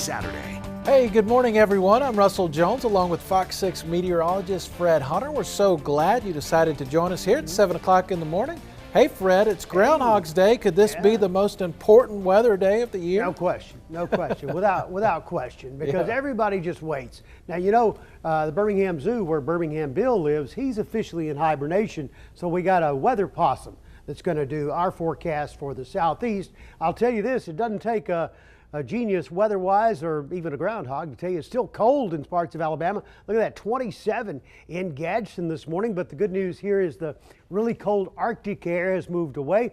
Saturday. Hey, good morning, everyone. I'm Russell Jones along with Fox 6 meteorologist Fred Hunter. We're so glad you decided to join us here at 7 o'clock in the morning. Hey, Fred, it's Groundhog's Day. Could this be the most important weather day of the year? No question, without question, because everybody just waits. Now, you know, the Birmingham Zoo, where Birmingham Bill lives, he's officially in hibernation, so we got a weather possum that's going to do our forecast for the southeast. I'll tell you this, it doesn't take a genius weather-wise or even a groundhog to tell you it's still cold in parts of Alabama. Look at that, 27 in Gadsden this morning, but the good news here is the really cold Arctic air has moved away.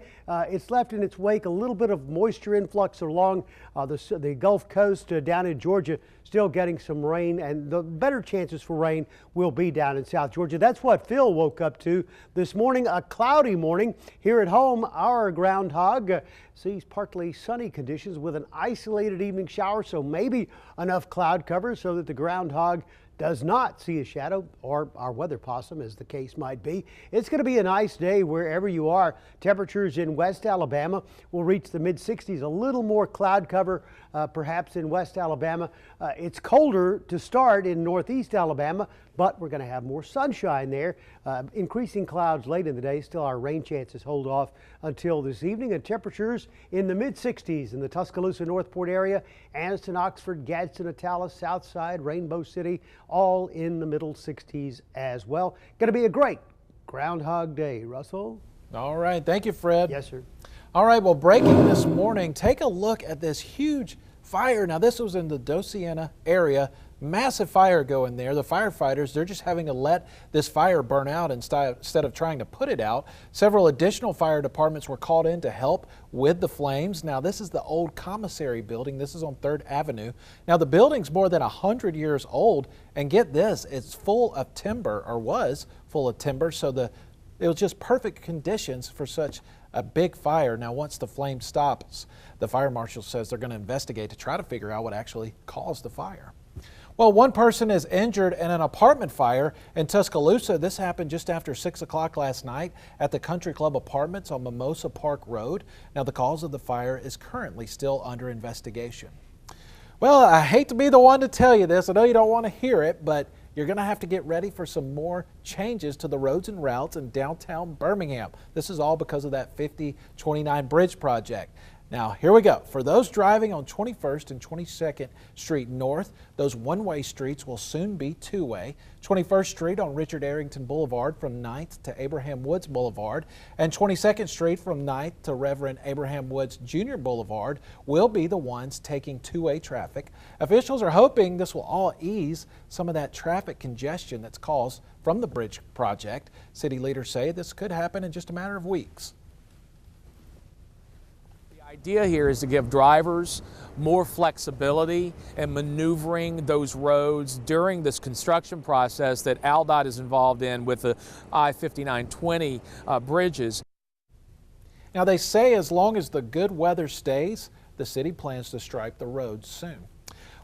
It's left in its wake a little bit of moisture influx along the Gulf Coast down in Georgia, still getting some rain, and the better chances for rain will be down in South Georgia. That's what Phil woke up to this morning, a cloudy morning. Here at home, our groundhog sees partly sunny conditions with an isolated evening shower, so maybe enough cloud cover so that the groundhog does not see a shadow, or our weather possum, as the case might be. It's going to be a nice day wherever you are. Temperatures in West Alabama will reach the mid-60s, a little more cloud cover perhaps in West Alabama. It's colder to start in Northeast Alabama, but we're going to have more sunshine there. Increasing clouds late in the day. Still, our rain chances hold off until this evening, and temperatures in the mid-60s in the Tuscaloosa Northport area, Anniston, Oxford, Gadsden, Atala, Southside, Rainbow City, all in the middle 60s as well. Going to be a great Groundhog Day. Russell? All right. Thank you, Fred. Yes, sir. All right. Well, breaking this morning, take a look at this huge fire. Now, this was in the Dosiana area. Massive fire going there. The firefighters, they're just having to let this fire burn out instead of trying to put it out. Several additional fire departments were called in to help with the flames. Now, this is the old commissary building. This is on 3rd Avenue. Now, the building's more than 100 years old, and get this, it's full of timber, or was full of timber, so it was just perfect conditions for such a big fire. Now, once the flame stops, the fire marshal says they're going to investigate to try to figure out what actually caused the fire. Well, one person is injured in an apartment fire in Tuscaloosa. This happened just after 6 o'clock last night at the Country Club Apartments on Mimosa Park Road. Now, the cause of the fire is currently still under investigation. Well, I hate to be the one to tell you this. I know you don't want to hear it, but you're going to have to get ready for some more changes to the roads and routes in downtown Birmingham. This is all because of that 5029 bridge project. Now, here we go. For those driving on 21st and 22nd Street North, those one-way streets will soon be two-way. 21st Street on Richard Arrington Boulevard from 9th to Abraham Woods Boulevard, and 22nd Street from 9th to Reverend Abraham Woods Jr. Boulevard will be the ones taking two-way traffic. Officials are hoping this will all ease some of that traffic congestion that's caused from the bridge project. City leaders say this could happen in just a matter of weeks. The idea here is to give drivers more flexibility in maneuvering those roads during this construction process that ALDOT is involved in with the I-5920 bridges. Now, they say as long as the good weather stays, the city plans to stripe the roads soon.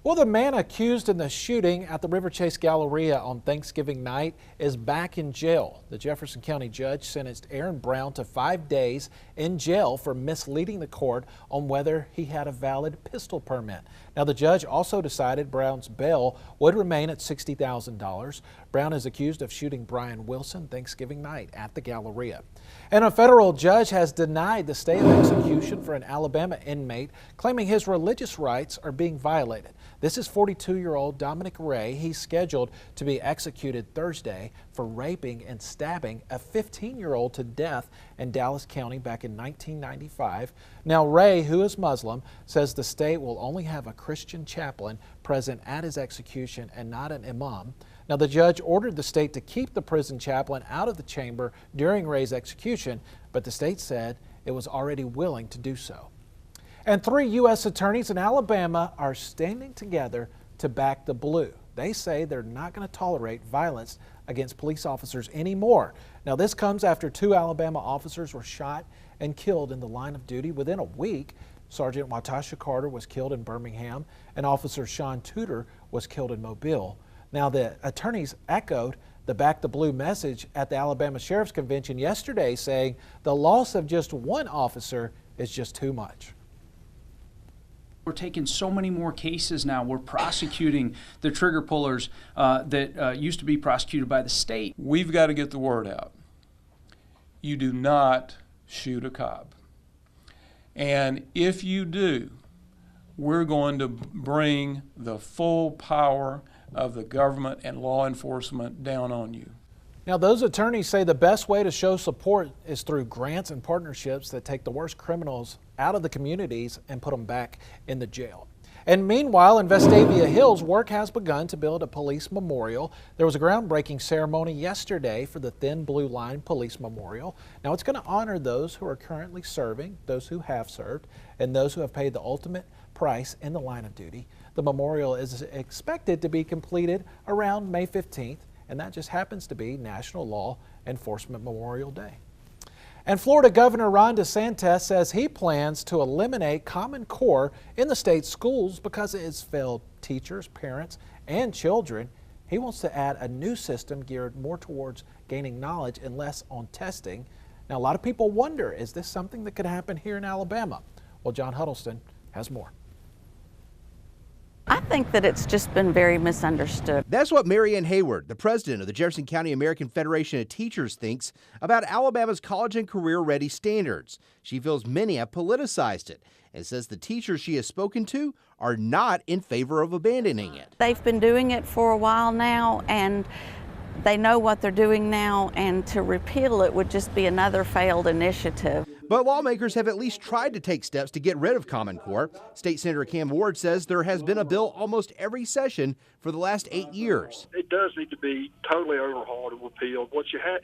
Well, the man accused in the shooting at the River Chase Galleria on Thanksgiving night is back in jail. The Jefferson County judge sentenced Aaron Brown to 5 days in jail for misleading the court on whether he had a valid pistol permit. Now, the judge also decided Brown's bail would remain at $60,000. Brown is accused of shooting Brian Wilson Thanksgiving night at the Galleria. And a federal judge has denied the stay of execution for an Alabama inmate, claiming his religious rights are being violated. This is 42-year-old Dominic Ray. He's scheduled to be executed Thursday for raping and stabbing a 15-year-old to death in Dallas County back in 1995. Now, Ray, who is Muslim, says the state will only have a Christian chaplain present at his execution and not an imam. Now, the judge ordered the state to keep the prison chaplain out of the chamber during Ray's execution, but the state said it was already willing to do so. And 3 U.S. attorneys in Alabama are standing together to back the blue. They say they're not going to tolerate violence against police officers anymore. Now, this comes after 2 Alabama officers were shot and killed in the line of duty within a week. Sergeant Watasha Carter was killed in Birmingham, and Officer Sean Tudor was killed in Mobile. Now, the attorneys echoed the Back the Blue message at the Alabama Sheriff's Convention yesterday, saying the loss of just one officer is just too much. We're taking so many more cases now. We're prosecuting the trigger pullers that used to be prosecuted by the state. We've got to get the word out. You do not shoot a cop. And if you do, we're going to bring the full power of the government and law enforcement down on you. Now, those attorneys say the best way to show support is through grants and partnerships that take the worst criminals out of the communities and put them back in the jail. And meanwhile, in Vestavia Hills, work has begun to build a police memorial. There was a groundbreaking ceremony yesterday for the Thin Blue Line Police Memorial. Now, it's going to honor those who are currently serving, those who have served, and those who have paid the ultimate price in the line of duty. The memorial is expected to be completed around May 15th. And that just happens to be National Law Enforcement Memorial Day. And Florida Governor Ron DeSantis says he plans to eliminate Common Core in the state's schools because it has failed teachers, parents, and children. He wants to add a new system geared more towards gaining knowledge and less on testing. Now, a lot of people wonder, is this something that could happen here in Alabama? Well, John Huddleston has more. I think that it's just been very misunderstood. That's what Marianne Hayward, the president of the Jefferson County American Federation of Teachers, thinks about Alabama's college and career-ready standards. She feels many have politicized it and says the teachers she has spoken to are not in favor of abandoning it. They've been doing it for a while now, and they know what they're doing now, and to repeal it would just be another failed initiative. But lawmakers have at least tried to take steps to get rid of Common Core. State Senator Cam Ward says there has been a bill almost every session for the last 8 years. It does need to be totally overhauled and repealed. What you have,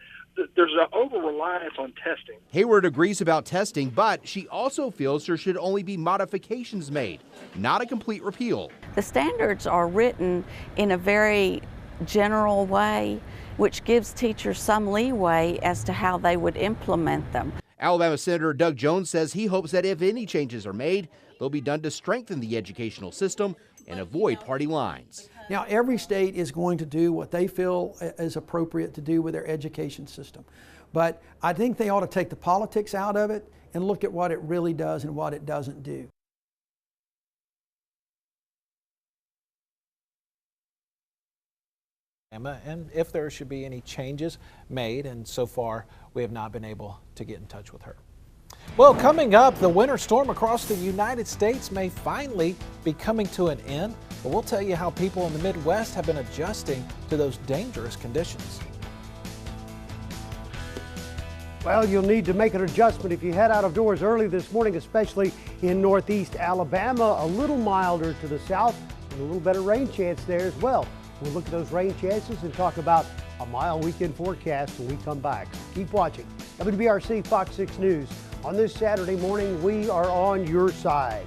there's an over-reliance on testing. Hayward agrees about testing, but she also feels there should only be modifications made, not a complete repeal. The standards are written in a very general way, which gives teachers some leeway as to how they would implement them. Alabama Senator Doug Jones says he hopes that if any changes are made, they'll be done to strengthen the educational system and avoid party lines. Now, every state is going to do what they feel is appropriate to do with their education system. But I think they ought to take the politics out of it and look at what it really does and what it doesn't do. And if there should be any changes made, and so far we have not been able to get in touch with her. Well, coming up, the winter storm across the United States may finally be coming to an end, but we'll tell you how people in the Midwest have been adjusting to those dangerous conditions. Well, you'll need to make an adjustment if you head out of doors early this morning, especially in northeast Alabama. A little milder to the south and a little better rain chance there as well. We'll look at those rain chances and talk about a mild weekend forecast when we come back. Keep watching WBRC Fox 6 News. On this Saturday morning, we are on your side.